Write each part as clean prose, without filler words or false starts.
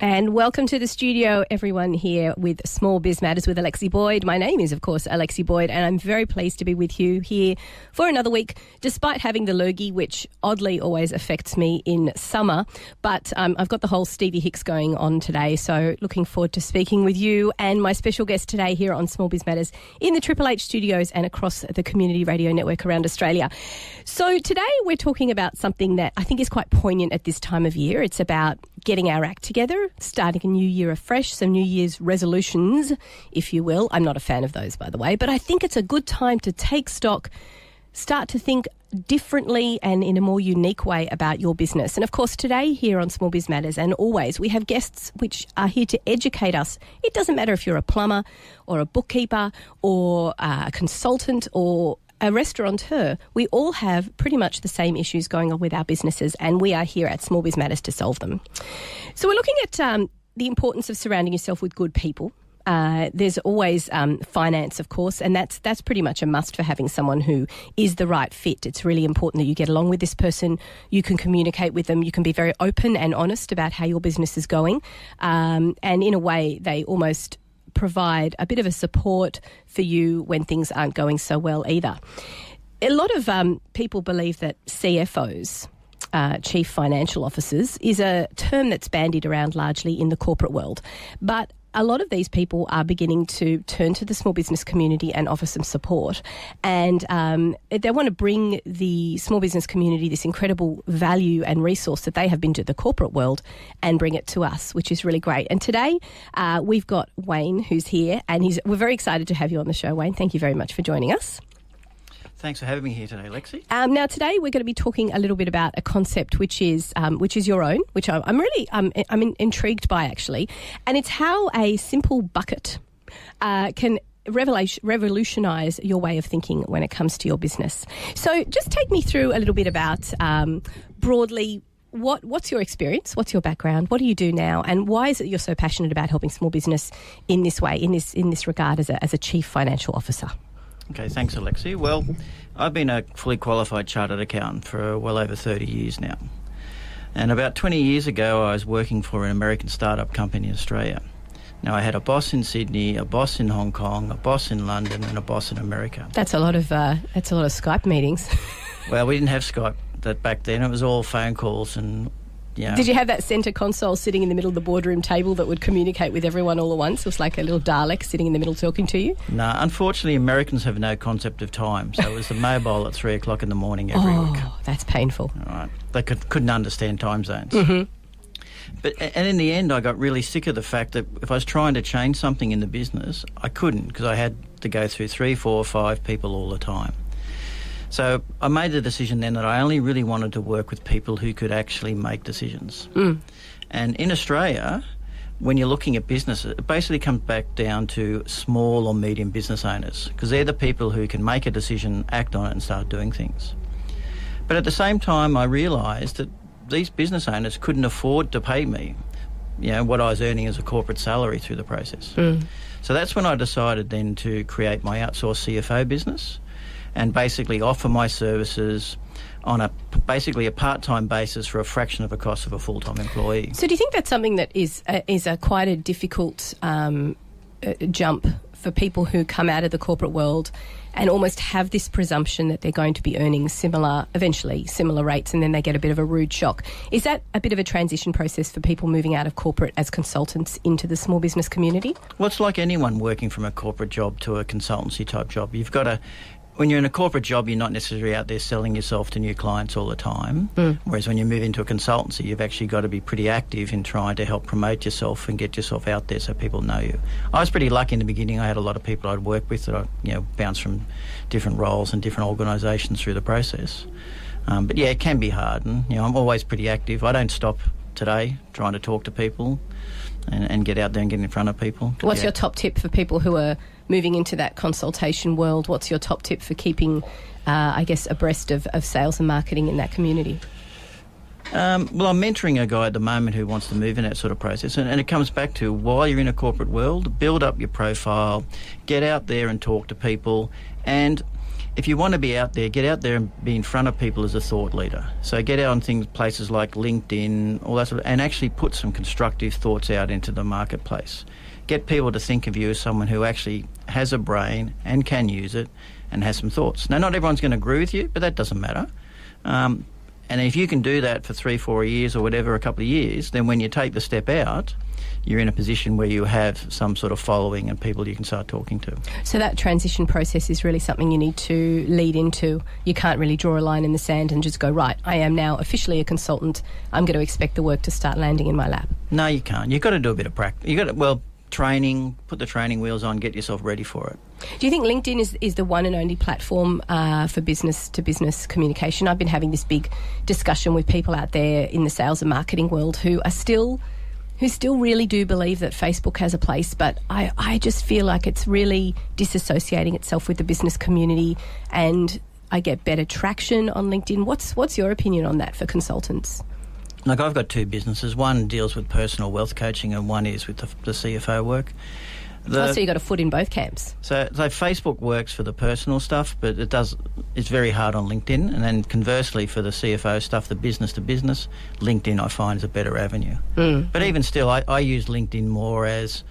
And welcome to the studio, everyone, here with Small Biz Matters with Alexi Boyd. My name is, of course, Alexi Boyd, and I'm very pleased to be with you here for another week, despite having the lurgy, which oddly always affects me in summer. But I've got the whole Stevie Hicks going on today, so looking forward to speaking with you and my special guest today here on Small Biz Matters in the Triple H studios and across the community radio network around Australia. So today we're talking about something that I think is quite poignant at this time of year. It's about getting our act together, starting a new year afresh, some New Year's resolutions, if you will. I'm not a fan of those, by the way, but I think it's a good time to take stock, start to think differently and in a more unique way about your business. And of course, today here on Small Biz Matters, and always, we have guests which are here to educate us. It doesn't matter if you're a plumber or a bookkeeper or a consultant or a restaurateur. We all have pretty much the same issues going on with our businesses, and we are here at Small Biz Matters to solve them. So we're looking at the importance of surrounding yourself with good people. There's always finance, of course, and that's pretty much a must for having someone who is the right fit. It's really important that you get along with this person. You can communicate with them. You can be very open and honest about how your business is going. And in a way, they almost provide a bit of a support for you when things aren't going so well either. A lot of people believe that CFOs, Chief Financial Officers, is a term that's bandied around largely in the corporate world. But a lot of these people are beginning to turn to the small business community and offer some support. And they want to bring the small business community this incredible value and resource that they have been to the corporate world and bring it to us, which is really great. And today we've got Wayne, who's here, and we're very excited to have you on the show, Wayne. Thank you very much for joining us. Thanks for having me here today, Lexi. Now, today we're going to be talking a little bit about a concept which is your own, which I'm really intrigued by, actually, and it's how a simple bucket can revolutionise your way of thinking when it comes to your business. So, just take me through a little bit about broadly. What's your experience? What's your background? What do you do now? And why is it you're so passionate about helping small business in this way, in this regard, as a chief financial officer? Okay, thanks, Alexi. Well, I've been a fully qualified chartered accountant for well over 30 years now. And about 20 years ago, I was working for an American startup company in Australia. Now, I had a boss in Sydney, a boss in Hong Kong, a boss in London, and a boss in America. That's a lot of Skype meetings. Well, we didn't have Skype back then. It was all phone calls and. Yeah. Did you have that centre console sitting in the middle of the boardroom table that would communicate with everyone all at once? It was like a little Dalek sitting in the middle talking to you? No, unfortunately, Americans have no concept of time, so it was the mobile at 3 o'clock in the morning every week. Oh, that's painful. All right. They couldn't understand time zones. Mm-hmm. And in the end, I got really sick of the fact that if I was trying to change something in the business, I couldn't because I had to go through 3, 4, 5 people all the time. So I made the decision then that I only really wanted to work with people who could actually make decisions. Mm. And in Australia, when you're looking at businesses, it basically comes back down to small or medium business owners because they're the people who can make a decision, act on it and start doing things. But at the same time, I realised that these business owners couldn't afford to pay me, what I was earning as a corporate salary through the process. Mm. So that's when I decided then to create my outsourced CFO business and basically offer my services on a part-time basis for a fraction of the cost of a full-time employee. So do you think that's something that is quite a difficult jump for people who come out of the corporate world and almost have this presumption that they're going to be earning similar rates, and then they get a bit of a rude shock? Is that a bit of a transition process for people moving out of corporate as consultants into the small business community? Well, it's like anyone working from a corporate job to a consultancy type job. You've got to... When you're in a corporate job, you're not necessarily out there selling yourself to new clients all the time. Mm. Whereas when you move into a consultancy, you've actually got to be pretty active in trying to help promote yourself and get yourself out there so people know you. I was pretty lucky in the beginning. I had a lot of people I'd work with that I bounced from different roles and different organisations through the process. But yeah, it can be hard. And I'm always pretty active. I don't stop today trying to talk to people and get out there and get in front of people. What's your top tip for people who are moving into that consultation world? What's your top tip for keeping, abreast of sales and marketing in that community? Well, I'm mentoring a guy at the moment who wants to move in that sort of process. And it comes back to, while you're in a corporate world, build up your profile, get out there and talk to people. And if you want to be out there, get out there and be in front of people as a thought leader. So get out on places like LinkedIn, all that sort of, and actually put some constructive thoughts out into the marketplace. Get people to think of you as someone who actually has a brain and can use it and has some thoughts. Now, not everyone's going to agree with you, but that doesn't matter. And if you can do that for 3-4 years or whatever, a couple of years, then when you take the step out, you're in a position where you have some sort of following and people you can start talking to. So that transition process is really something you need to lead into. You can't really draw a line in the sand and just go, right, I am now officially a consultant. I'm going to expect the work to start landing in my lap. No, you can't. You've got to do a bit of practice. You've got to, training, put the training wheels on, get yourself ready for it. Do you think LinkedIn is the one and only platform for business-to-business communication? I've been having this big discussion with people out there in the sales and marketing world who still really do believe that Facebook has a place, but I just feel like it's really disassociating itself with the business community, and I get better traction on LinkedIn. What's your opinion on that for consultants? Like, I've got 2 businesses. One deals with personal wealth coaching and one is with the CFO work. So you got a foot in both camps. So Facebook works for the personal stuff, but it's very hard on LinkedIn. And then conversely, for the CFO stuff, the business to business, LinkedIn I find is a better avenue. But even still, I use LinkedIn more as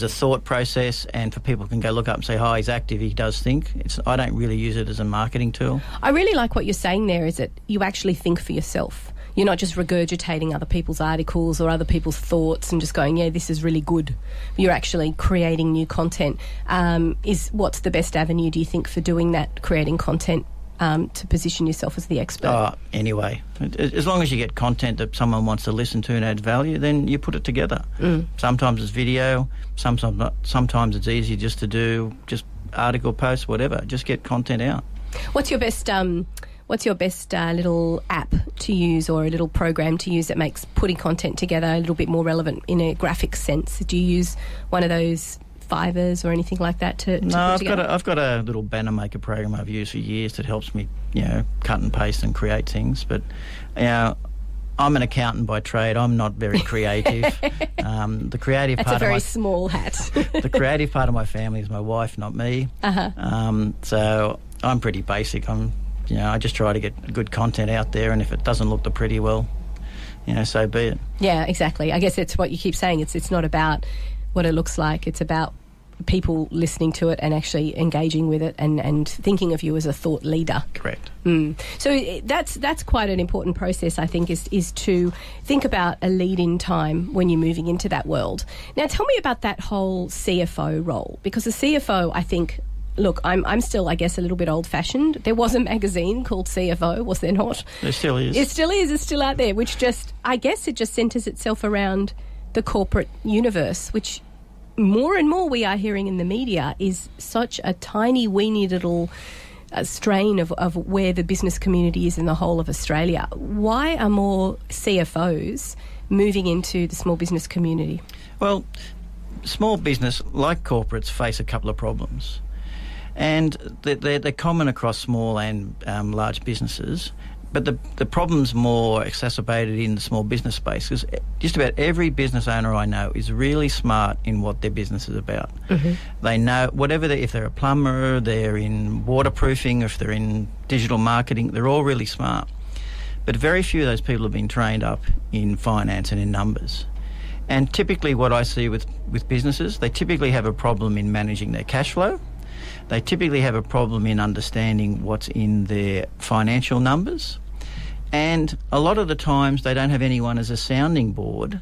a thought process, and for people can go look up and say, "Hi, he's active, he does think." I don't really use it as a marketing tool. I really like what you're saying there, is that you actually think for yourself. You're not just regurgitating other people's articles or other people's thoughts and just going, yeah, this is really good. You're actually creating new content. What's the best avenue, do you think, for doing that, creating content to position yourself as the expert? Anyway, as long as you get content that someone wants to listen to and adds value, then you put it together. Sometimes it's video, sometimes it's easy just to do just article posts, whatever. Just get content out. What's your best little app to use, or a little program to use that makes putting content together a little bit more relevant in a graphic sense? Do you use one of those Fivers or anything like that to No, I've got a little banner maker program I've used for years that helps me, cut and paste and create things. But, I'm an accountant by trade. I'm not very creative. The creative That's part a very small hat. The creative part of my family is my wife, not me. So I'm pretty basic. I just try to get good content out there, and if it doesn't look pretty, well, so be it. Yeah, exactly. I guess it's what you keep saying. It's not about what it looks like. It's about people listening to it and actually engaging with it and thinking of you as a thought leader. Correct. So that's quite an important process, I think, is to think about a lead-in time when you're moving into that world. Now, tell me about that whole CFO role, because the CFO, I think, look, I'm still, I guess, a little bit old-fashioned. There was a magazine called CFO, was there not? There still is. It still is. It's still out there, which I guess it just centres itself around the corporate universe, which more and more we are hearing in the media is such a tiny, weeny little strain of where the business community is in the whole of Australia. Why are more CFOs moving into the small business community? Well, small business, like corporates, face a couple of problems. And they're common across small and large businesses. But the problem's more exacerbated in the small business space, because just about every business owner I know is really smart in what their business is about. They know if they're a plumber, they're in waterproofing, if they're in digital marketing, they're all really smart. But very few of those people have been trained up in finance and in numbers. And typically what I see with businesses, they typically have a problem in managing their cash flow. They typically have a problem in understanding what's in their financial numbers. And a lot of the times they don't have anyone as a sounding board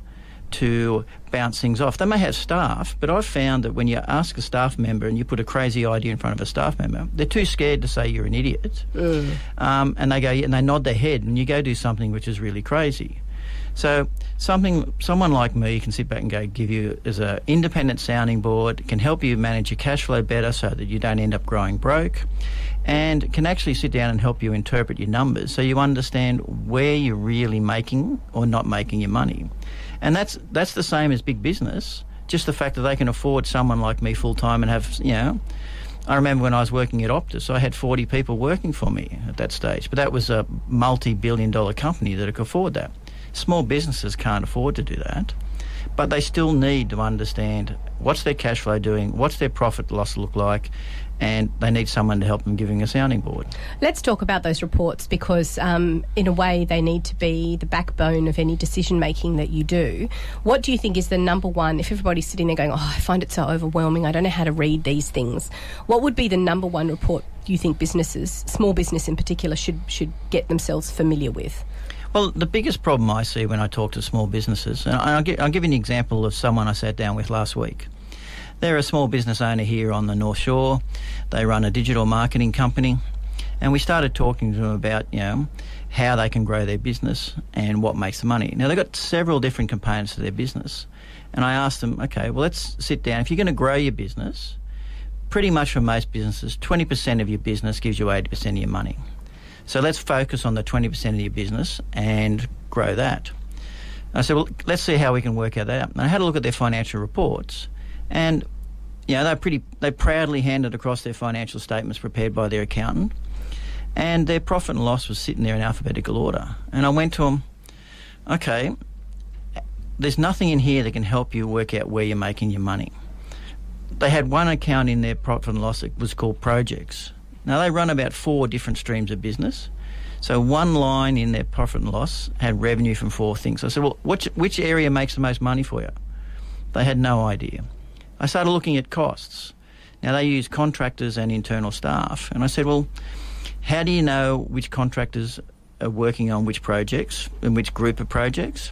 to bounce things off. They may have staff, but I've found that when you ask a staff member and you put a crazy idea in front of a staff member, they're too scared to say you're an idiot. And they go, and they nod their head, and you go do something which is really crazy. So someone like me can sit back and give you as an independent sounding board, can help you manage your cash flow better so that you don't end up growing broke, and can actually sit down and help you interpret your numbers so you understand where you're really making or not making your money. And that's the same as big business, just the fact that they can afford someone like me full-time and have, I remember when I was working at Optus, I had 40 people working for me at that stage, but that was a multi-billion-dollar company that could afford that. Small businesses can't afford to do that, but they still need to understand what's their cash flow doing, what's their profit loss look like, and they need someone to help them giving a sounding board. Let's talk about those reports because, in a way, they need to be the backbone of any decision-making that you do. What do you think is the number one, if everybody's sitting there going, I find it so overwhelming, I don't know how to read these things, what would be the number one report you think businesses, small business in particular, should get themselves familiar with? Well, the biggest problem I see when I talk to small businesses, and I'll give you an example of someone I sat down with last week. They're a small business owner here on the North Shore. They run a digital marketing company, and we started talking to them about, how they can grow their business and what makes the money. Now, they've got several different components to their business, and I asked them, okay, well, let's sit down. If you're going to grow your business, pretty much for most businesses, 20% of your business gives you 80% of your money. So let's focus on the 20% of your business and grow that. I said, well, let's see how we can work out that. And I had a look at their financial reports. And, they proudly handed across their financial statements prepared by their accountant, and their profit and loss was sitting there in alphabetical order. And I went to them, okay, there's nothing in here that can help you work out where you're making your money. They had one account in their profit and loss that was called projects. Now, they run about 4 different streams of business. So one line in their profit and loss had revenue from 4 things. I said, well, which area makes the most money for you? They had no idea. I started looking at costs. Now, they use contractors and internal staff. And I said, well, how do you know which contractors are working on which projects and which group of projects?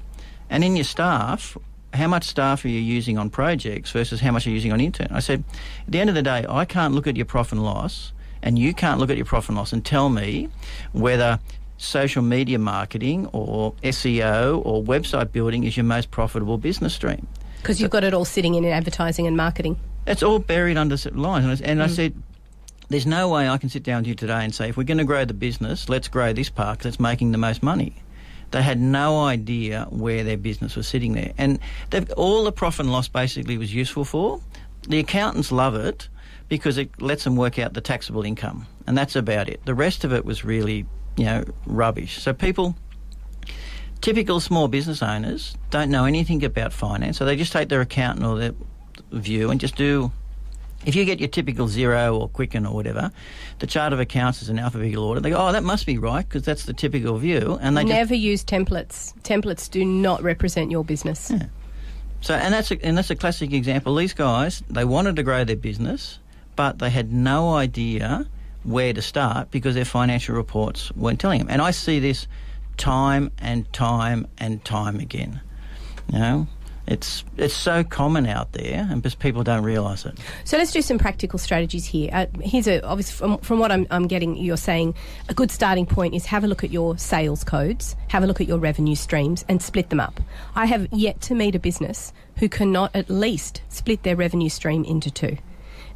And in your staff, how much staff are you using on projects versus how much are you using on intern? I said, at the end of the day, I can't look at your profit and loss, and you can't look at your profit and loss and tell me whether social media marketing or SEO or website building is your most profitable business stream. Because you've got it all sitting in advertising and marketing. It's all buried under certain lines. And I said, there's no way I can sit down with you today and say, if we're going to grow the business, let's grow this part that's making the most money. They had no idea where their business was sitting there. And all the profit and loss basically was useful for. The accountants love it because it lets them work out the taxable income. And that's about it. The rest of it was really, rubbish. So typical small business owners don't know anything about finance, so they just take their accountant or their view and just do. If you get your typical Xero or Quicken or whatever, the chart of accounts is in alphabetical order. They go, that must be right because that's the typical view. And they never use templates. Templates do not represent your business. Yeah. So, and that's a classic example. These guys, they wanted to grow their business, but they had no idea where to start because their financial reports weren't telling them. And I see this time and time and time again. It's so common out there, and just people don't realise it. So let's do some practical strategies here. Here's obviously from what I'm getting, you're saying a good starting point is have a look at your sales codes, have a look at your revenue streams, and split them up. I have yet to meet a business who cannot at least split their revenue stream into 2.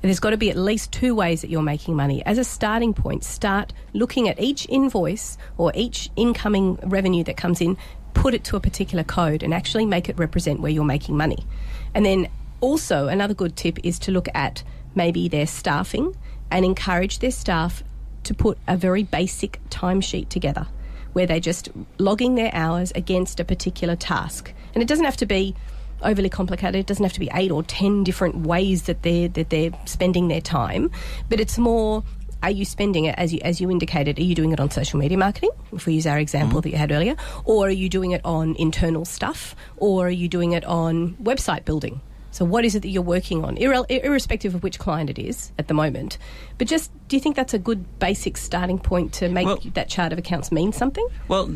There's got to be at least 2 ways that you're making money. As a starting point, start looking at each invoice or each incoming revenue that comes in, put it to a particular code and actually make it represent where you're making money. And then also another good tip is to look at maybe their staffing and encourage their staff to put a very basic timesheet together where they're just logging their hours against a particular task. And it doesn't have to be overly complicated. It doesn't have to be 8 or 10 different ways that they're spending their time, but it's more, are you spending it, as you indicated, are you doing it on social media marketing, if we use our example that you had earlier, or are you doing it on internal stuff, or are you doing it on website building? So what is it that you're working on, irrespective of which client it is at the moment? But just, do you think that's a good basic starting point to make that chart of accounts mean something? Well,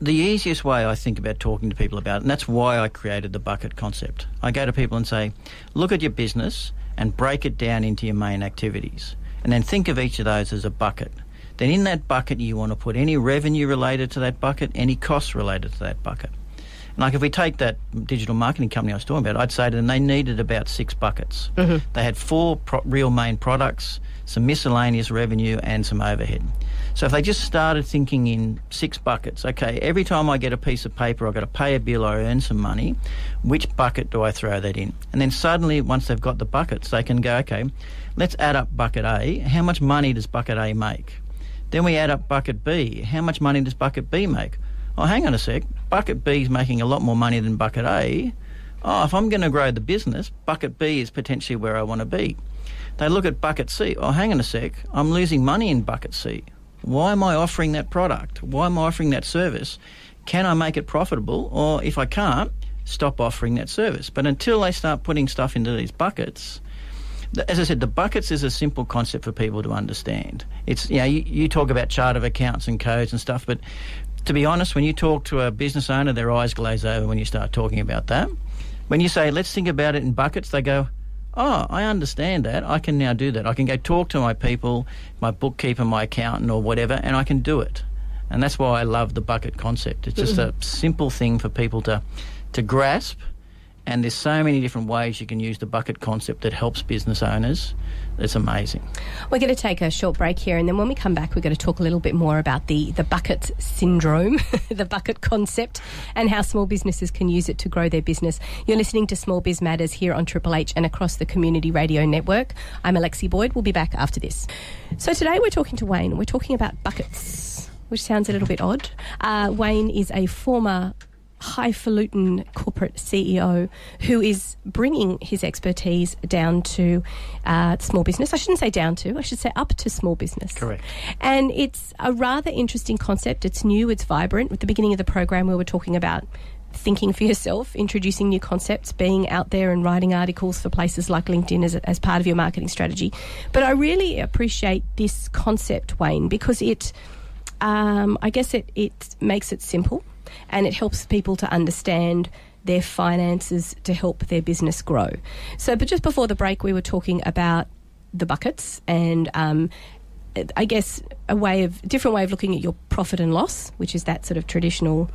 the easiest way I think about talking to people about it, and that's why I created the bucket concept. I go to people and say, look at your business and break it down into your main activities. And then think of each of those as a bucket. Then in that bucket, you want to put any revenue related to that bucket, any costs related to that bucket. And like if we take that digital marketing company I was talking about, I'd say to them they needed about 6 buckets. Mm-hmm. They had 4 real main products, some miscellaneous revenue and some overhead. So if they just started thinking in 6 buckets, okay, every time I get a piece of paper, I've got to pay a bill or earn some money, which bucket do I throw that in? And then suddenly, once they've got the buckets, they can go, okay, let's add up bucket A. How much money does bucket A make? Then we add up bucket B. How much money does bucket B make? Oh, hang on a sec. Bucket B is making a lot more money than bucket A. Oh, if I'm going to grow the business, bucket B is potentially where I want to be. They look at bucket C. Oh, hang on a sec. I'm losing money in bucket C. Why am I offering that product? Why am I offering that service? Can I make it profitable? Or if I can't, stop offering that service. But until they start putting stuff into these buckets, as I said, the buckets is a simple concept for people to understand. It's, you talk about chart of accounts and codes and stuff, but to be honest, when you talk to a business owner, their eyes glaze over when you start talking about that. When you say, let's think about it in buckets, they go, oh, I understand that. I can now do that. I can go talk to my people, my bookkeeper, my accountant or whatever, and I can do it. And that's why I love the bucket concept. It's just a simple thing for people to grasp. And there's so many different ways you can use the bucket concept that helps business owners. It's amazing. We're going to take a short break here, and then when we come back, we're going to talk a little bit more about the bucket syndrome, the bucket concept, and how small businesses can use it to grow their business. You're listening to Small Biz Matters here on Triple H and across the Community Radio Network. I'm Alexi Boyd. We'll be back after this. So today we're talking to Wayne, and we're talking about buckets, which sounds a little bit odd. Wayne is a former highfalutin corporate CEO who is bringing his expertise down to small business. I shouldn't say down to, I should say up to small business. Correct. And it's a rather interesting concept. It's new, it's vibrant. At the beginning of the program, we were talking about thinking for yourself, introducing new concepts, being out there and writing articles for places like LinkedIn as part of your marketing strategy. But I really appreciate this concept, Wayne, because it makes it simple. And it helps people to understand their finances to help their business grow. So, but just before the break, we were talking about the buckets and I guess different way of looking at your profit and loss, which is that sort of traditional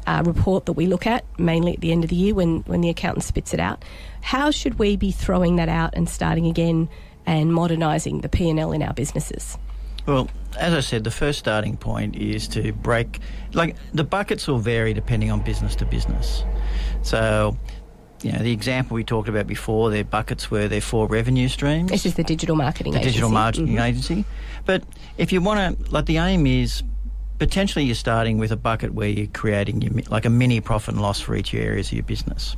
report that we look at mainly at the end of the year when the accountant spits it out. How should we be throwing that out and starting again and modernising the P&L in our businesses? Well, as I said, the first starting point is to break, the buckets will vary depending on business to business. So, the example we talked about before, their buckets were their 4 revenue streams. This is the digital marketing agency. The digital marketing agency. But if you want to, the aim is potentially you're starting with a bucket where you're creating a mini profit and loss for each of your areas of your business.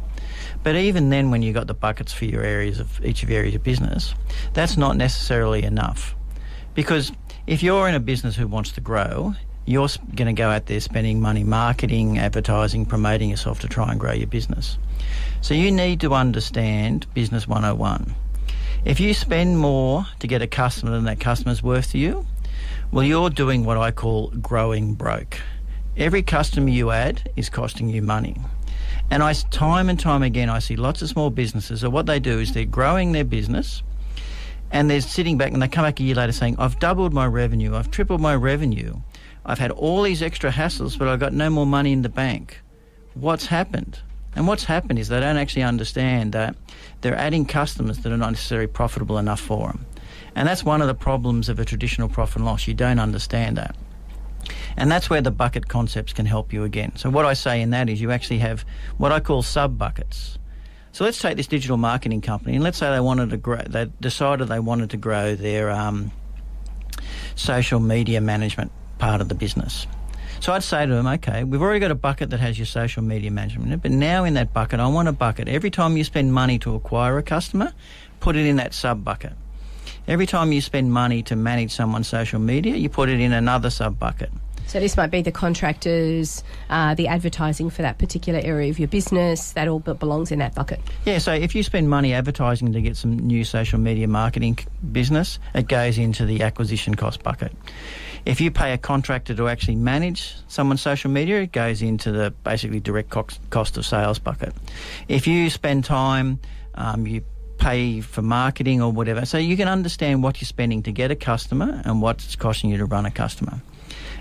But even then, when you've got the buckets for your areas of each of your areas of business, that's not necessarily enough. Because if you're in a business who wants to grow, you're going to go out there spending money marketing, advertising, promoting yourself to try and grow your business. So you need to understand Business 101. If you spend more to get a customer than that customer's worth to you, well, you're doing what I call growing broke. Every customer you add is costing you money. And time and time again, I see lots of small businesses, so what they do is they're growing their business, and they're sitting back and they come back a year later saying, I've doubled my revenue, I've tripled my revenue, I've had all these extra hassles, but I've got no more money in the bank. What's happened? And what's happened is they don't actually understand that they're adding customers that are not necessarily profitable enough for them. And that's one of the problems of a traditional profit and loss. You don't understand that. And that's where the bucket concepts can help you again. So what I say in that is you actually have what I call sub-buckets. So let's take this digital marketing company, and let's say they decided they wanted to grow their social media management part of the business. So I'd say to them, okay, we've already got a bucket that has your social media management in it, but now in that bucket, I want a bucket. Every time you spend money to acquire a customer, put it in that sub-bucket. Every time you spend money to manage someone's social media, you put it in another sub-bucket. So this might be the contractors, the advertising for that particular area of your business, that all belongs in that bucket. Yeah, so if you spend money advertising to get some new social media marketing business, it goes into the acquisition cost bucket. If you pay a contractor to actually manage someone's social media, it goes into the basically direct cost of sales bucket. If you spend time, you pay for marketing or whatever, so you can understand what you're spending to get a customer and what it's costing you to run a customer.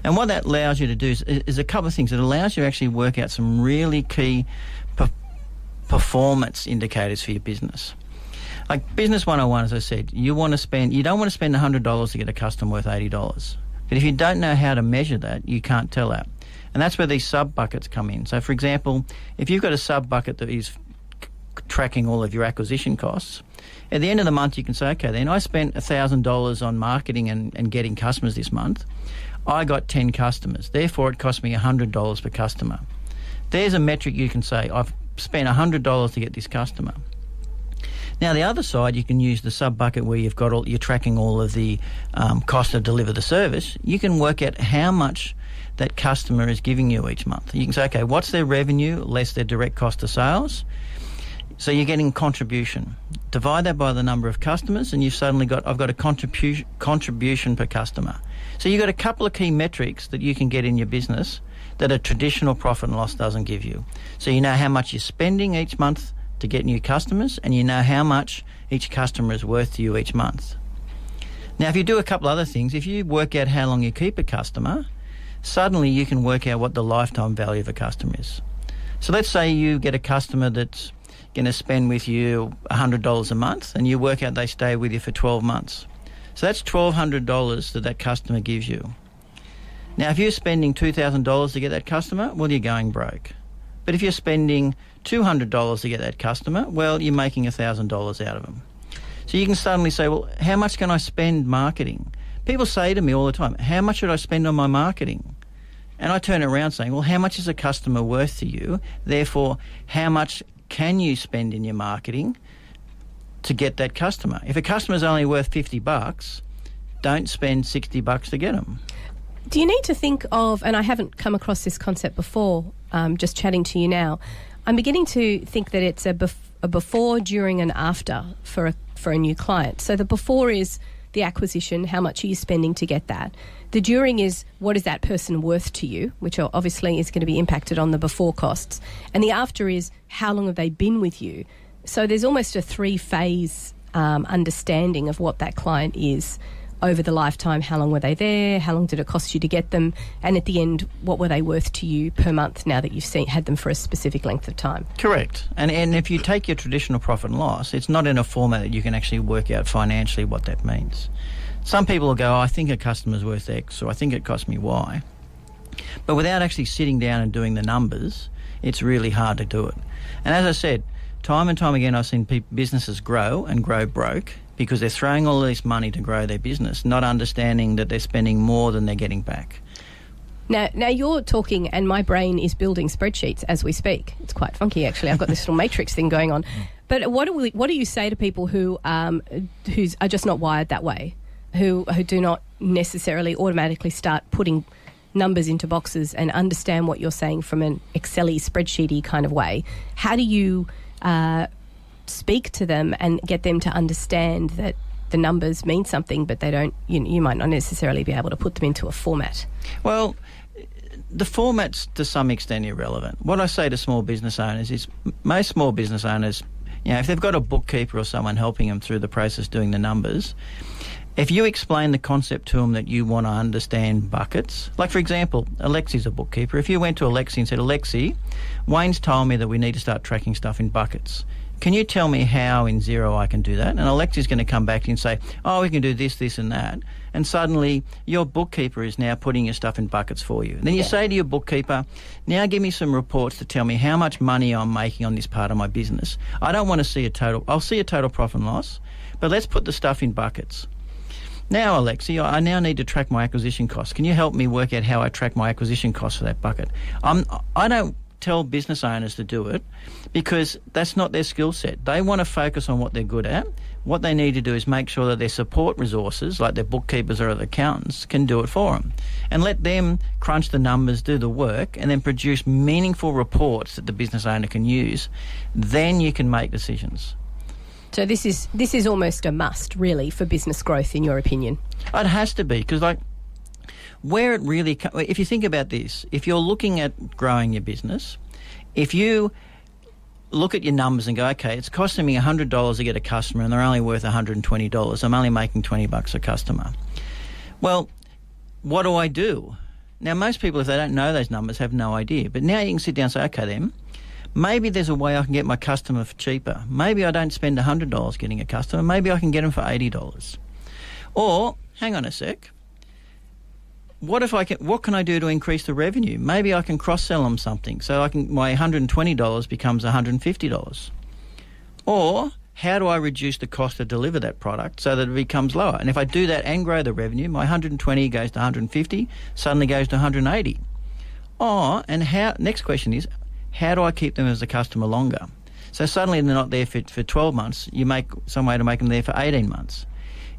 And what that allows you to do is a couple of things. It allows you to actually work out some really key performance indicators for your business. Like Business 101, as I said, you don't want to spend $100 to get a customer worth $80. But if you don't know how to measure that, you can't tell that. And that's where these sub-buckets come in. So, for example, if you've got a sub-bucket that is tracking all of your acquisition costs, at the end of the month you can say, okay, then I spent $1,000 on marketing and getting customers this month. I got 10 customers. Therefore, it cost me $100 per customer. There's a metric you can say, I've spent $100 to get this customer. Now, the other side, you can use the sub-bucket where you're tracking all of the cost to deliver the service. You can work out how much that customer is giving you each month. You can say, okay, what's their revenue less their direct cost of sales? So you're getting contribution. Divide that by the number of customers, and I've got a contribution per customer. So you've got a couple of key metrics that you can get in your business that a traditional profit and loss doesn't give you. So you know how much you're spending each month to get new customers, and you know how much each customer is worth to you each month. Now, if you do a couple other things, if you work out how long you keep a customer, suddenly you can work out what the lifetime value of a customer is. So let's say you get a customer that's going to spend with you $100 a month, and you work out they stay with you for 12 months. So that's $1,200 that customer gives you. Now, if you're spending $2,000 to get that customer, well, you're going broke. But if you're spending $200 to get that customer, well, you're making $1,000 out of them. So you can suddenly say, well, how much can I spend marketing? People say to me all the time, how much should I spend on my marketing? And I turn around saying, well, how much is a customer worth to you? Therefore, how much can you spend in your marketing to get that customer? If a customer's only worth $50, don't spend $60 to get them. Do you need to think of, and I haven't come across this concept before, just chatting to you now, I'm beginning to think that it's a before, during and after for a new client. So the before is the acquisition, how much are you spending to get that? The during is what is that person worth to you, which obviously is going to be impacted on the before costs. And the after is how long have they been with you? So there's almost a three-phase understanding of what that client is over the lifetime. How long were they there? How long did it cost you to get them? And at the end, what were they worth to you per month now that you've had them for a specific length of time? Correct. And if you take your traditional profit and loss, it's not in a format that you can actually work out financially what that means. Some people will go, I think a customer's worth X, or I think it cost me Y. But without actually sitting down and doing the numbers, it's really hard to do it. And as I said, time and time again, I've seen businesses grow and grow broke because they're throwing all this money to grow their business, not understanding that they're spending more than they're getting back. Now you're talking, and my brain is building spreadsheets as we speak. It's quite funky, actually. I've got this little matrix thing going on. But what do you say to people who are just not wired that way, who do not necessarily automatically start putting numbers into boxes and understand what you're saying from an Excel-y, spreadsheety kind of way? How do you speak to them and get them to understand that the numbers mean something, but they don't? You might not necessarily be able to put them into a format. Well, the format's to some extent irrelevant. What I say to small business owners is most small business owners, if they've got a bookkeeper or someone helping them through the process doing the numbers, if you explain the concept to them that you want to understand buckets, like for example, Alexi's a bookkeeper. If you went to Alexi and said, Alexi, Wayne's told me that we need to start tracking stuff in buckets. Can you tell me how in Xero I can do that? And Alexi's going to come back and say, we can do this, this and that. And suddenly your bookkeeper is now putting your stuff in buckets for you. And then you say to your bookkeeper, now give me some reports to tell me how much money I'm making on this part of my business. I don't want to see a total. I'll see a total profit and loss, but let's put the stuff in buckets. Now, Alexi, I now need to track my acquisition costs. Can you help me work out how I track my acquisition costs for that bucket? I don't tell business owners to do it because that's not their skill set. They want to focus on what they're good at. What they need to do is make sure that their support resources, like their bookkeepers or their accountants, can do it for them. And let them crunch the numbers, do the work, and then produce meaningful reports that the business owner can use. Then you can make decisions. So this is almost a must, really, for business growth, in your opinion? It has to be, because where it really... If you think about this, if you're looking at growing your business, if you look at your numbers and go, okay, it's costing me $100 to get a customer and they're only worth $120, I'm only making $20 a customer. Well, what do I do? Now, most people, if they don't know those numbers, have no idea. But now you can sit down and say, okay then, maybe there's a way I can get my customer for cheaper. Maybe I don't spend $100 getting a customer. Maybe I can get them for $80. Or, hang on a sec, what can I do to increase the revenue? Maybe I can cross-sell them something so my $120 becomes $150. Or how do I reduce the cost to deliver that product so that it becomes lower? And if I do that and grow the revenue, my 120 goes to 150, suddenly goes to 180. Next question is, how do I keep them as a customer longer? So suddenly they're not there for 12 months. You make some way to make them there for 18 months.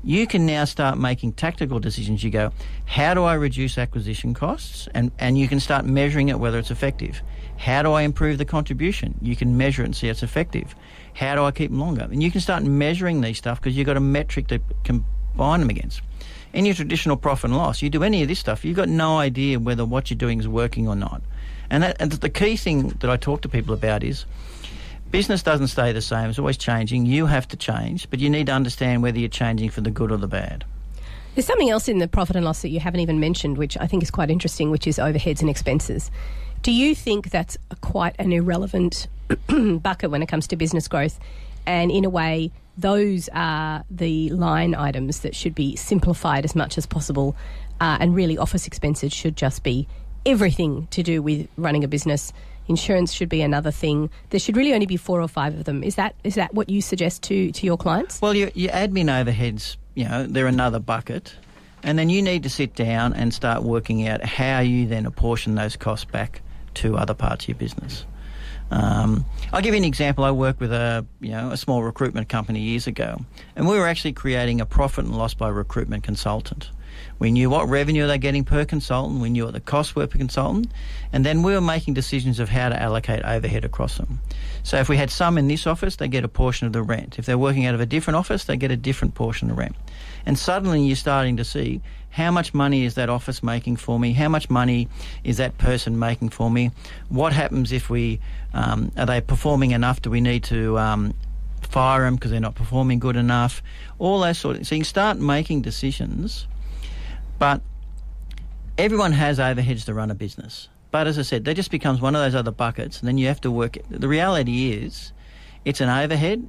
You can now start making tactical decisions. You go, how do I reduce acquisition costs? And you can start measuring it, whether it's effective. How do I improve the contribution? You can measure it and see it's effective. How do I keep them longer? And you can start measuring these stuff because you've got a metric to combine them against. In your traditional profit and loss, you do any of this stuff, you've got no idea whether what you're doing is working or not. And the key thing that I talk to people about is business doesn't stay the same. It's always changing. You have to change, but you need to understand whether you're changing for the good or the bad. There's something else in the profit and loss that you haven't even mentioned, which I think is quite interesting, which is overheads and expenses. Do you think that's quite an irrelevant bucket when it comes to business growth? And in a way, those are the line items that should be simplified as much as possible, and really office expenses should just be everything to do with running a business. Insurance should be another thing. There should really only be 4 or 5 of them. Is that what you suggest to your clients? Well, your admin overheads, they're another bucket. And then you need to sit down and start working out how you then apportion those costs back to other parts of your business. I'll give you an example. I worked with a small recruitment company years ago, and we were actually creating a profit and loss by recruitment consultant. We knew what revenue they're getting per consultant. We knew what the costs were per consultant. And then we were making decisions of how to allocate overhead across them. So if we had some in this office, they get a portion of the rent. If they're working out of a different office, they get a different portion of rent. And suddenly you're starting to see how much money is that office making for me? How much money is that person making for me? What happens if are they performing enough? Do we need to fire them because they're not performing good enough? All those sort of. So you can start making decisions. But everyone has overheads to run a business. But as I said, that just becomes one of those other buckets, and then you have to work. The reality is it's an overhead.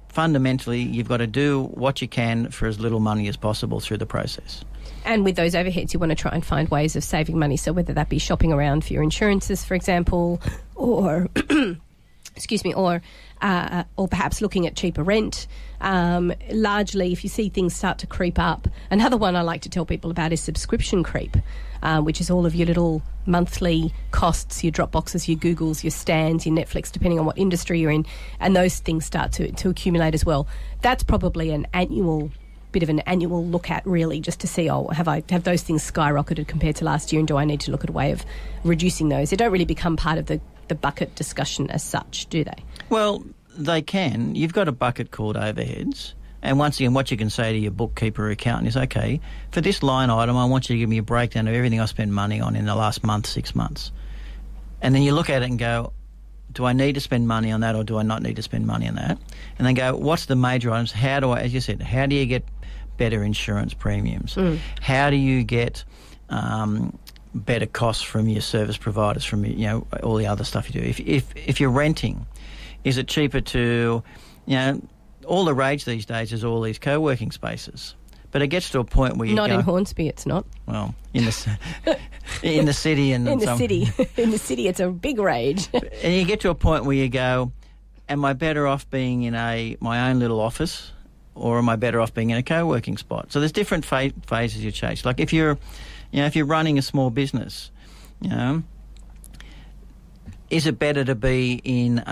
Fundamentally, you've got to do what you can for as little money as possible through the process. And with those overheads, you want to try and find ways of saving money. So whether that be shopping around for your insurances, for example, or or perhaps looking at cheaper rent. Largely, if you see things start to creep up, another one I like to tell people about is subscription creep, which is all of your little monthly costs, your Dropboxes, your Googles, your Stans, your Netflix, depending on what industry you're in, and those things start to accumulate as well. That's probably an annual look at, really, just to see, have those things skyrocketed compared to last year, and do I need to look at a way of reducing those? They don't really become part of the bucket discussion as such, do they? Well, they can. You've got a bucket called overheads, and once again, what you can say to your bookkeeper or accountant is, okay, for this line item, I want you to give me a breakdown of everything I spent money on in the last month, 6 months. And then you look at it and go, do I need to spend money on that, or do I not need to spend money on that? And then go, what's the major items? How do I, as you said, how do you get better insurance premiums? How do you get better costs from your service providers, from all the other stuff you do? If you're renting, is it cheaper to, all the rage these days is all these co-working spaces, but it gets to a point where you not in Hornsby, it's not. Well, in the city and in the city, it's a big rage. And you get to a point where you go, am I better off being in my own little office, or am I better off being in a co-working spot? So there's different phases you change. Like if you're running a small business, is it better to be in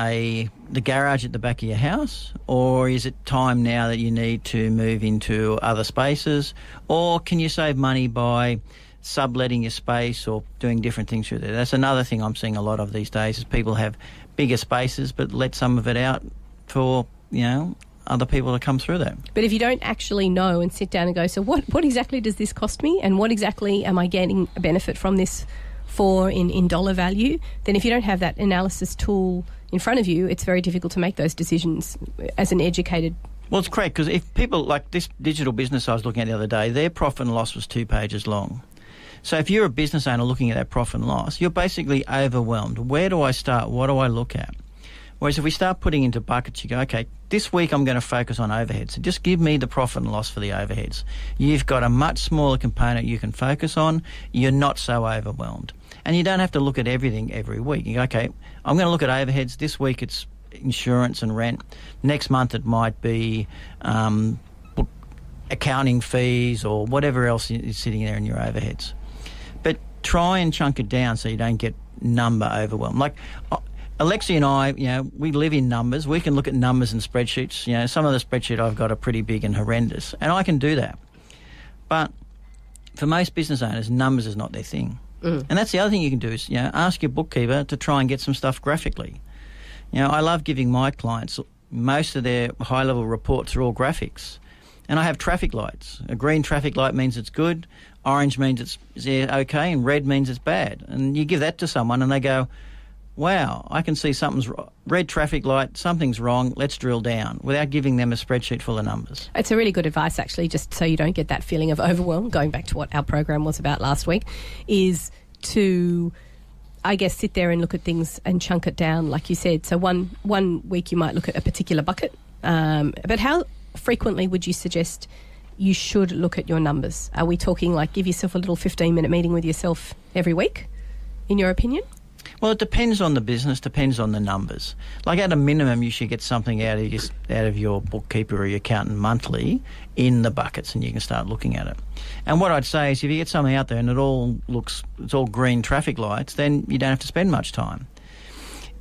the garage at the back of your house, or is it time now that you need to move into other spaces, or can you save money by subletting your space or doing different things through there? That's another thing I'm seeing a lot of these days, is people have bigger spaces but let some of it out for other people to come through that. But if you don't actually know and sit down and go, so what exactly does this cost me, and what exactly am I getting a benefit from this for in dollar value, then if you don't have that analysis tool in front of you, it's very difficult to make those decisions as an educated. Well, it's correct, because if people, like this digital business I was looking at the other day, their profit and loss was 2 pages long. So if you're a business owner looking at that profit and loss, you're basically overwhelmed. Where do I start? What do I look at? Whereas if we start putting into buckets, you go, okay, this week I'm going to focus on overheads. So just give me the profit and loss for the overheads. You've got a much smaller component you can focus on. You're not so overwhelmed. And you don't have to look at everything every week. You go, okay, I'm going to look at overheads. This week it's insurance and rent. Next month it might be accounting fees or whatever else is sitting there in your overheads. But try and chunk it down so you don't get number overwhelmed. Like, Alexi and I, we live in numbers. We can look at numbers and spreadsheets. Some of the spreadsheet I've got are pretty big and horrendous, and I can do that. But for most business owners, numbers is not their thing. And that's the other thing you can do is, ask your bookkeeper to try and get some stuff graphically. I love giving my clients, most of their high-level reports are all graphics. And I have traffic lights. A green traffic light means it's good, orange means it's okay, and red means it's bad. And you give that to someone and they go, wow, I can see something's wrong. Red traffic light, something's wrong, let's drill down, without giving them a spreadsheet full of numbers. It's a really good advice, actually, just so you don't get that feeling of overwhelm, going back to what our program was about last week, is to, I guess, sit there and look at things and chunk it down, like you said. So one week you might look at a particular bucket, but how frequently would you suggest you should look at your numbers? Are we talking like give yourself a little 15-minute meeting with yourself every week, in your opinion? Well, it depends on the business, depends on the numbers. Like at a minimum, you should get something out of your bookkeeper or your accountant monthly in the buckets, and you can start looking at it. And what I'd say is if you get something out there and it's all green traffic lights, then you don't have to spend much time.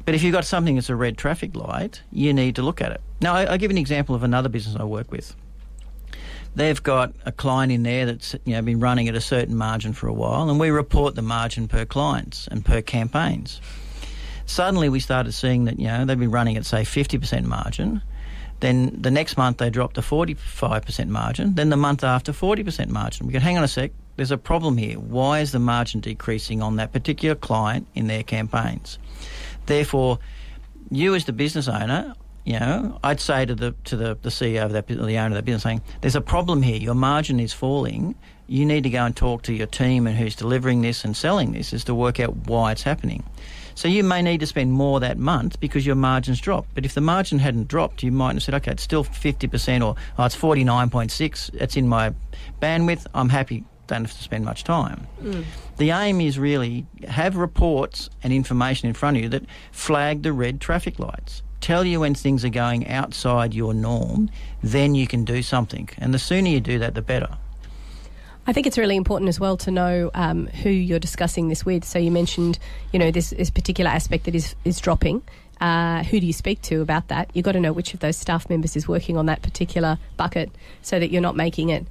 But if you've got something that's a red traffic light, you need to look at it. Now, I'll give you an example of another business I work with. They've got a client in there that's been running at a certain margin for a while, and we report the margin per clients and per campaigns. Suddenly we started seeing that they've been running at, say, 50% margin. Then the next month they dropped to 45% margin. Then the month after, 40% margin. We go, hang on a sec, there's a problem here. Why is the margin decreasing on that particular client in their campaigns? Therefore, you as the business owner, I'd say to the CEO of the owner of that business, saying, there's a problem here. Your margin is falling. You need to go and talk to your team and who's delivering this and selling this is to work out why it's happening. So you may need to spend more that month because your margin's dropped. But if the margin hadn't dropped, you might have said, okay, it's still 50% or it's 49.6. It's in my bandwidth. I'm happy. Don't have to spend much time. The aim is really have reports and information in front of you that flag the red traffic lights. Tell you when things are going outside your norm, then you can do something. And the sooner you do that, the better. I think it's really important as well to know who you're discussing this with. So you mentioned, this particular aspect that is dropping. Who do you speak to about that? You've got to know which of those staff members is working on that particular bucket so that you're not making it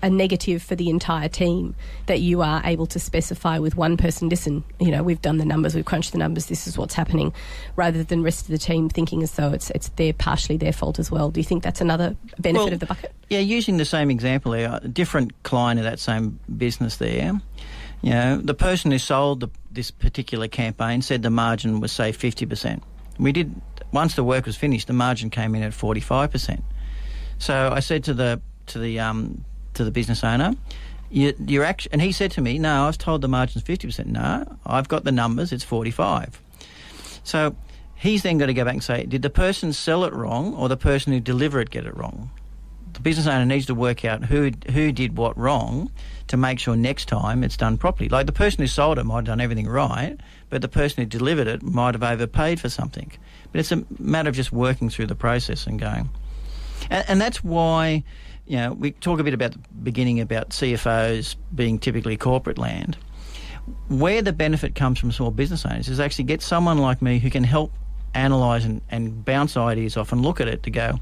a negative for the entire team, that you are able to specify with one person, listen, we've done the numbers, we've crunched the numbers, this is what's happening, rather than the rest of the team thinking as though it's partially their fault as well. Do you think that's another benefit of the bucket? Yeah, using the same example there, a different client of that same business there, the person who sold this particular campaign said the margin was, say, 50%. Once the work was finished, the margin came in at 45%. So I said to the business owner, and he said to me, no, I was told the margin's 50%. No, I've got the numbers, it's 45. So he's then got to go back and say, did the person sell it wrong or the person who delivered it get it wrong? The business owner needs to work out who did what wrong to make sure next time it's done properly. Like the person who sold it might have done everything right, but the person who delivered it might have overpaid for something. But it's a matter of just working through the process and going. And that's why... we talk a bit about the beginning about CFOs being typically corporate land. Where the benefit comes from small business owners is actually get someone like me who can help analyse and bounce ideas off and look at it to go,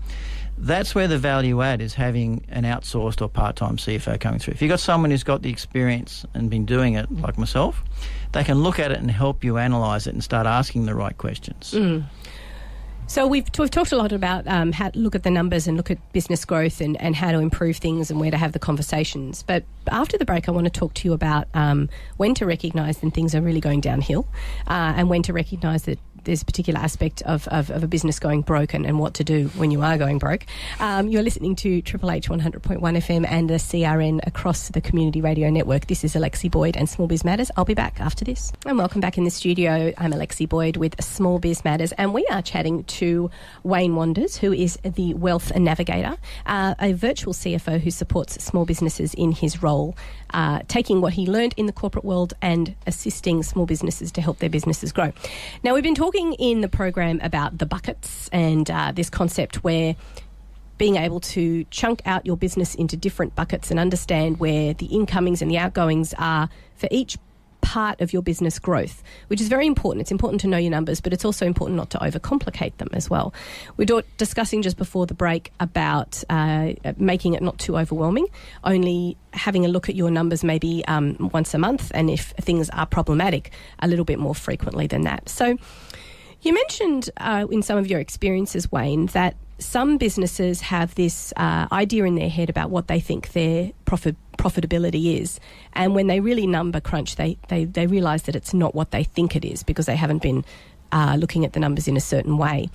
that's where the value add is, having an outsourced or part-time CFO coming through. If you've got someone who's got the experience and been doing it, like myself, they can look at it and help you analyse it and start asking the right questions. So we've talked a lot about how to look at the numbers and look at business growth and how to improve things and where to have the conversations. But after the break, I want to talk to you about when to recognise when things are really going downhill and when to recognise that there's a particular aspect of a business going broke and what to do when you are going broke. You're listening to Triple H 100.1 FM and the CRN across the Community Radio Network. This is Alexi Boyd and Small Biz Matters. I'll be back after this. And welcome back in the studio. I'm Alexi Boyd with Small Biz Matters, and we are chatting to Wayne Wanders, who is the Wealth Navigator, a virtual CFO who supports small businesses in his role, taking what he learned in the corporate world and assisting small businesses to help their businesses grow. Now, we've been talking in the program about the buckets and this concept where being able to chunk out your business into different buckets and understand where the incomings and the outgoings are for each part of your business growth, which is very important. It's important to know your numbers, but it's also important not to overcomplicate them as well. We're discussing just before the break about making it not too overwhelming, only having a look at your numbers maybe once a month, and if things are problematic, a little bit more frequently than that. So you mentioned in some of your experiences, Wayne, that some businesses have this idea in their head about what they think their profitability is, and when they really number crunch, they realise that it's not what they think it is because they haven't been looking at the numbers in a certain way.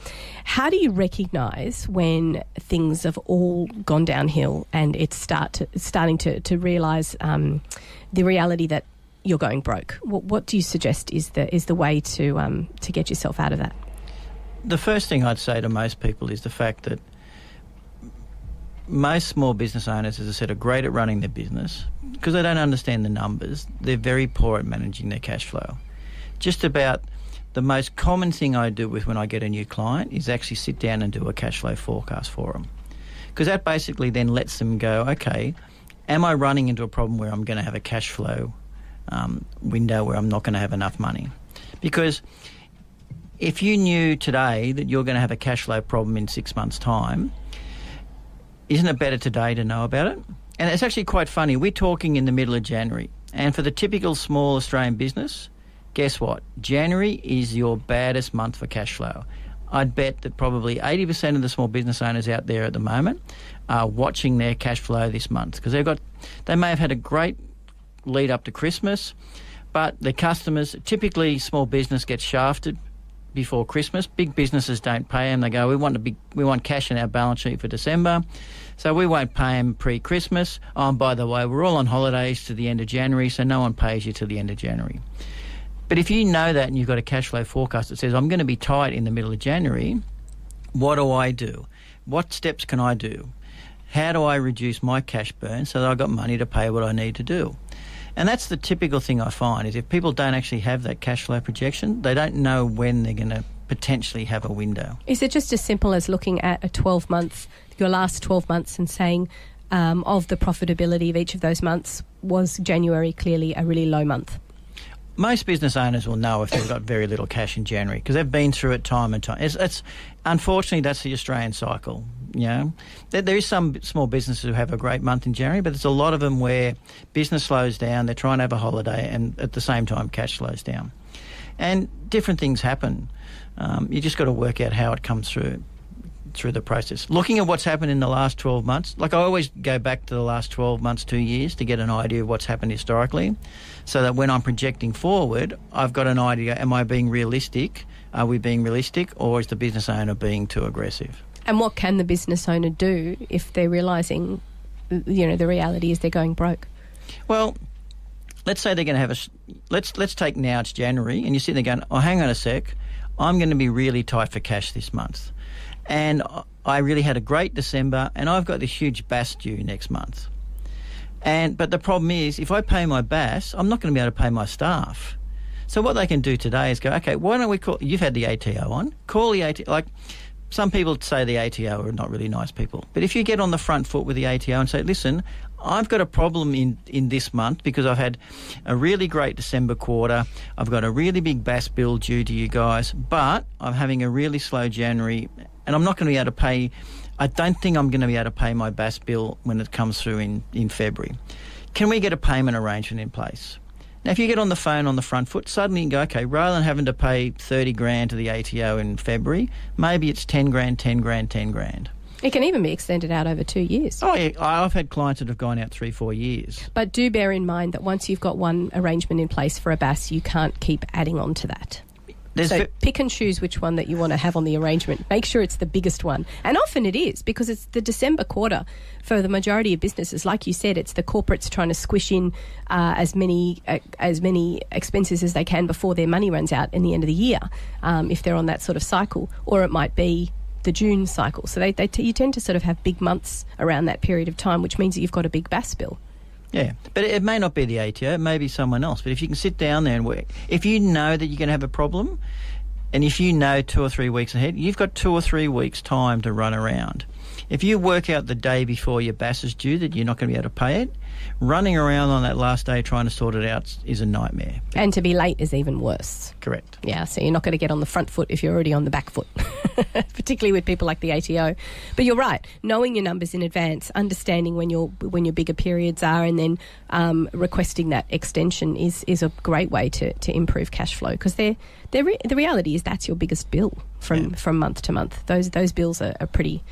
How do you recognise when things have all gone downhill and it's starting to realise the reality that you're going broke? What do you suggest is the way to get yourself out of that? The first thing I'd say to most people is the fact that most small business owners, as I said, are great at running their business because they don't understand the numbers. They're very poor at managing their cash flow. Just about the most common thing I do when I get a new client is actually sit down and do a cash flow forecast for them, because that basically then lets them go, okay, am I running into a problem where I'm going to have a cash flow window where I'm not going to have enough money? Because if you knew today that you're going to have a cash flow problem in 6 months' time, isn't it better today to know about it? And it's actually quite funny. We're talking in the middle of January, and for the typical small Australian business, guess what? January is your baddest month for cash flow. I'd bet that probably 80% of the small business owners out there at the moment are watching their cash flow this month because they may have had a great lead up to Christmas, but the customers, typically small business gets shafted before Christmas. Big businesses don't pay them. They go, we want cash in our balance sheet for December, so we won't pay them pre-Christmas. Oh, and by the way, we're all on holidays to the end of January, so no one pays you till the end of January. But if you know that and you've got a cash flow forecast that says, I'm going to be tight in the middle of January, what do I do? What steps can I do? How do I reduce my cash burn so that I've got money to pay what I need to do? And that's the typical thing I find, is if people don't actually have that cash flow projection, they don't know when they're going to potentially have a window. Is it just as simple as looking at your last 12 months and saying of the profitability of each of those months, was January clearly a really low month? Most business owners will know if they've got very little cash in January because they've been through it time and time. It's unfortunately, that's the Australian cycle. You know, there is some small businesses who have a great month in January, but there's a lot of them where business slows down, they're trying to have a holiday, and at the same time cash slows down. And different things happen. You just got to work out how it comes through the process. Looking at what's happened in the last 12 months, like I always go back to the last 12 months, 2 years, to get an idea of what's happened historically, so that when I'm projecting forward, I've got an idea, am I being realistic? Are we being realistic, or is the business owner being too aggressive? And what can the business owner do if they're realising, the reality is they're going broke? Well, let's say they're going to have let's take now it's January, and you're sitting there going, oh, hang on a sec, I'm going to be really tight for cash this month. And I really had a great December, and I've got this huge B.A.S due next month. But the problem is, if I pay my B.A.S, I'm not going to be able to pay my staff. So what they can do today is go, okay, why don't we call, you've had the ATO on, call the ATO, like some people say the ATO are not really nice people. But if you get on the front foot with the ATO and say, listen, I've got a problem in this month because I've had a really great December quarter, I've got a really big B.A.S bill due to you guys, but I'm having a really slow January, and I'm not going to be able to pay, I don't think I'm going to be able to pay my B.A.S bill when it comes through in February. Can we get a payment arrangement in place? Now, if you get on the phone on the front foot, suddenly you can go, okay, rather than having to pay 30 grand to the ATO in February, maybe it's 10 grand, 10 grand, 10 grand. It can even be extended out over 2 years. Oh, yeah. I've had clients that have gone out 3-4 years. But do bear in mind that once you've got one arrangement in place for a B.A.S, you can't keep adding on to that. So pick and choose which one that you want to have on the arrangement. Make sure it's the biggest one. And often it is, because it's the December quarter for the majority of businesses. Like you said, it's the corporates trying to squish in as many expenses as they can before their money runs out in the end of the year, if they're on that sort of cycle. Or it might be the June cycle. So you tend to sort of have big months around that period of time, which means that you've got a big B.A.S bill. Yeah, but it may not be the ATO, it may be someone else. But if you can sit down there and work, if you know that you're going to have a problem, and if you know 2 or 3 weeks ahead, you've got 2 or 3 weeks' time to run around. If you work out the day before your B.A.S is due that you're not going to be able to pay it, Running around on that last day trying to sort it out is a nightmare. And to be late is even worse. Correct. Yeah, so you're not going to get on the front foot if you're already on the back foot, particularly with people like the ATO. But you're right, knowing your numbers in advance, understanding when your bigger periods are, and then requesting that extension is a great way to improve cash flow, because the reality is that's your biggest bill from month to month. Those bills are pretty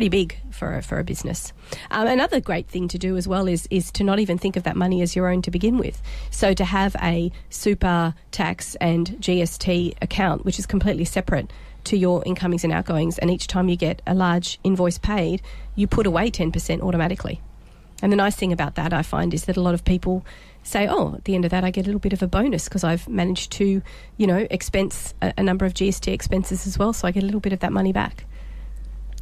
big for a business. Another great thing to do as well is to not even think of that money as your own to begin with. So to have a super tax and GST account, which is completely separate to your incomings and outgoings, and each time you get a large invoice paid, you put away 10% automatically. And the nice thing about that, I find, is that a lot of people say, oh, at the end of that I get a little bit of a bonus because I've managed to, expense a number of GST expenses as well, so I get a little bit of that money back.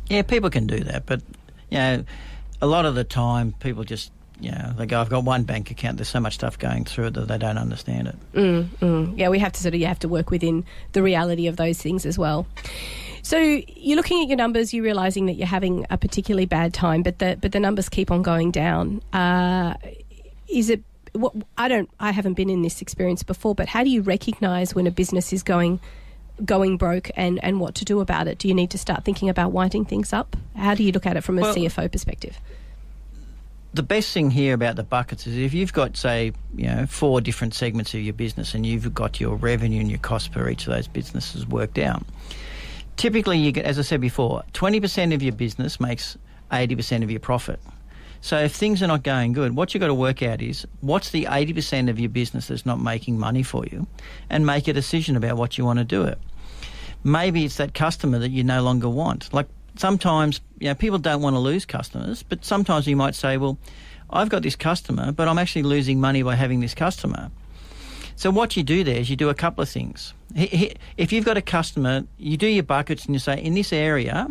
Yeah, people can do that, but, a lot of the time people just, they go, I've got one bank account, there's so much stuff going through it that they don't understand it. Yeah, we have to you have to work within the reality of those things as well. So you're looking at your numbers, you're realising that you're having a particularly bad time, but the numbers keep on going down. Is it? I haven't been in this experience before, but how do you recognise when a business is going broke and what to do about it? Do you need to start thinking about winding things up? How do you look at it from a CFO perspective? The best thing here about the buckets is if you've got, say, 4 different segments of your business and you've got your revenue and your cost per each of those businesses worked out, typically you get, as I said before, 20% of your business makes 80% of your profit. So if things are not going good, what you've got to work out is what's the 80% of your business that's not making money for you, and make a decision about what you want to do it. Maybe it's that customer that you no longer want. Like sometimes, people don't want to lose customers, but sometimes you might say, well, I've got this customer, but I'm actually losing money by having this customer. So what you do there is you do a couple of things. If you've got a customer, you do your buckets and you say, in this area,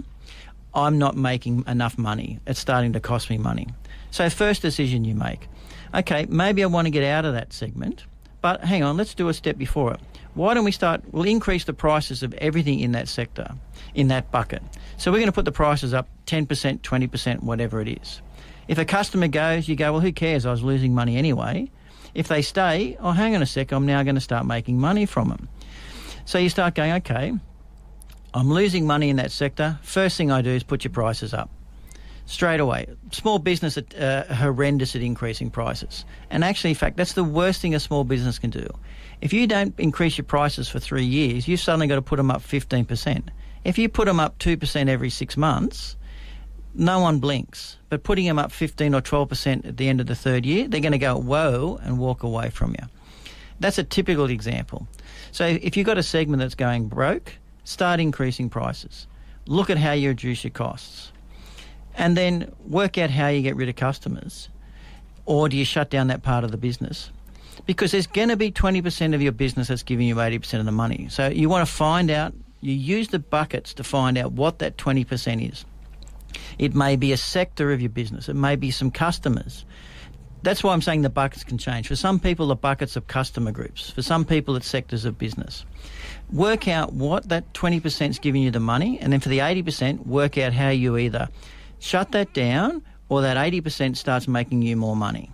I'm not making enough money. It's starting to cost me money. So first decision you make, okay, maybe I want to get out of that segment, but hang on, let's do a step before it. Why don't we'll increase the prices of everything in that sector, in that bucket. So we're going to put the prices up 10%, 20%, whatever it is. If a customer goes, you go, well, who cares? I was losing money anyway. If they stay, oh, hang on a sec, I'm now going to start making money from them. So you start going, okay, I'm losing money in that sector. First thing I do is put your prices up. Straight away. Small business are horrendous at increasing prices. And actually, in fact, that's the worst thing a small business can do. If you don't increase your prices for 3 years, you've suddenly got to put them up 15%. If you put them up 2% every 6 months, no one blinks. But putting them up 15 or 12% at the end of the 3rd year, they're going to go, whoa, and walk away from you. That's a typical example. So if you've got a segment that's going broke, start increasing prices. Look at how you reduce your costs. And then work out how you get rid of customers. Or do you shut down that part of the business? Because there's going to be 20% of your business that's giving you 80% of the money. So you want to find out, you use the buckets to find out what that 20% is. It may be a sector of your business. It may be some customers. That's why I'm saying the buckets can change. For some people, the buckets are customer groups. For some people, it's sectors of business. Work out what that 20% is giving you the money, and then for the 80%, work out how you either shut that down or that 80% starts making you more money.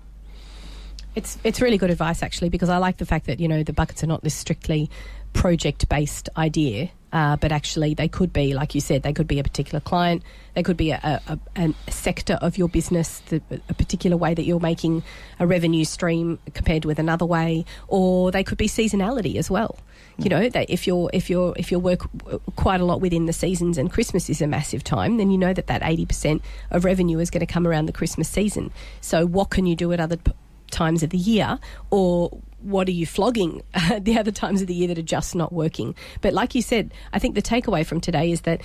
It's really good advice, actually, because I like the fact that, the buckets are not this strictly project-based idea, but actually they could be, like you said, they could be a particular client, they could be a sector of your business, a particular way that you're making a revenue stream compared with another way, or they could be seasonality as well. That if you work quite a lot within the seasons and Christmas is a massive time, then you know that 80% of revenue is going to come around the Christmas season. So what can you do at other times of the year, or what are you flogging the other times of the year that are just not working? But like you said, I think the takeaway from today is that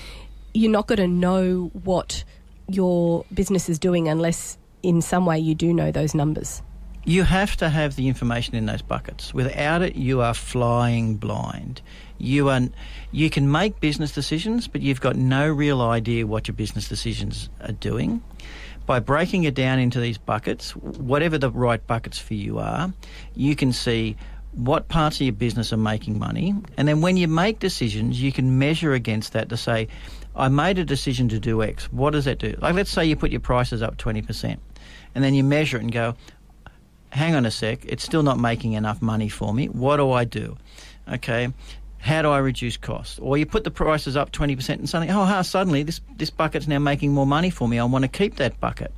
you're not going to know what your business is doing unless in some way you do know those numbers. You have to have the information in those buckets. Without it, you are flying blind. You can make business decisions, but you've got no real idea what your business decisions are doing. By breaking it down into these buckets, whatever the right buckets for you are, you can see what parts of your business are making money. And then when you make decisions, you can measure against that to say, I made a decision to do X. What does that do? Like, let's say you put your prices up 20%. And then you measure it and go, hang on a sec, it's still not making enough money for me. What do I do? Okay, how do I reduce costs? Or you put the prices up 20% and suddenly this bucket's now making more money for me. I want to keep that bucket.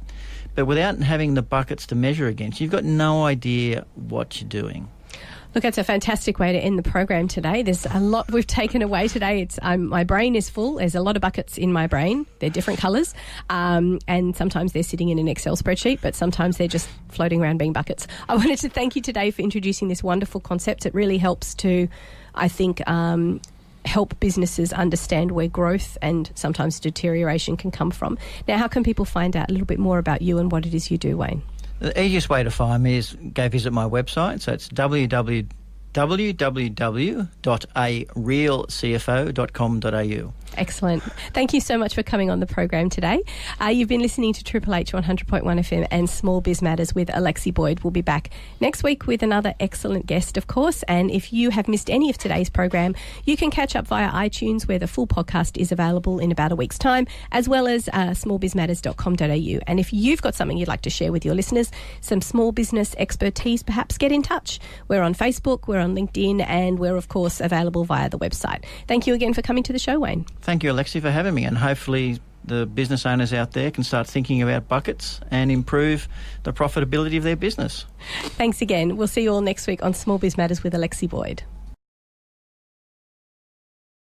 But without having the buckets to measure against, you've got no idea what you're doing. Look, that's a fantastic way to end the program today. There's a lot we've taken away today. My brain is full. There's a lot of buckets in my brain. They're different colours, and sometimes they're sitting in an Excel spreadsheet, but sometimes they're just floating around being buckets. I wanted to thank you today for introducing this wonderful concept. It really helps to, I think, help businesses understand where growth and sometimes deterioration can come from. Now, how can people find out a little bit more about you and what it is you do, Wayne? The easiest way to find me is go visit my website. So it's www.arealcfo.com.au. Excellent. Thank you so much for coming on the program today. You've been listening to Triple H 100.1 FM and Small Biz Matters with Alexi Boyd. We'll be back next week with another excellent guest, of course. And if you have missed any of today's program, you can catch up via iTunes, where the full podcast is available in about a week's time, as well as smallbizmatters.com.au. And if you've got something you'd like to share with your listeners, some small business expertise, perhaps get in touch. We're on Facebook, we're on LinkedIn, and we're, of course, available via the website. Thank you again for coming to the show, Wayne. Thank you, Alexi, for having me, and hopefully the business owners out there can start thinking about buckets and improve the profitability of their business. Thanks again. We'll see you all next week on Small Biz Matters with Alexi Boyd.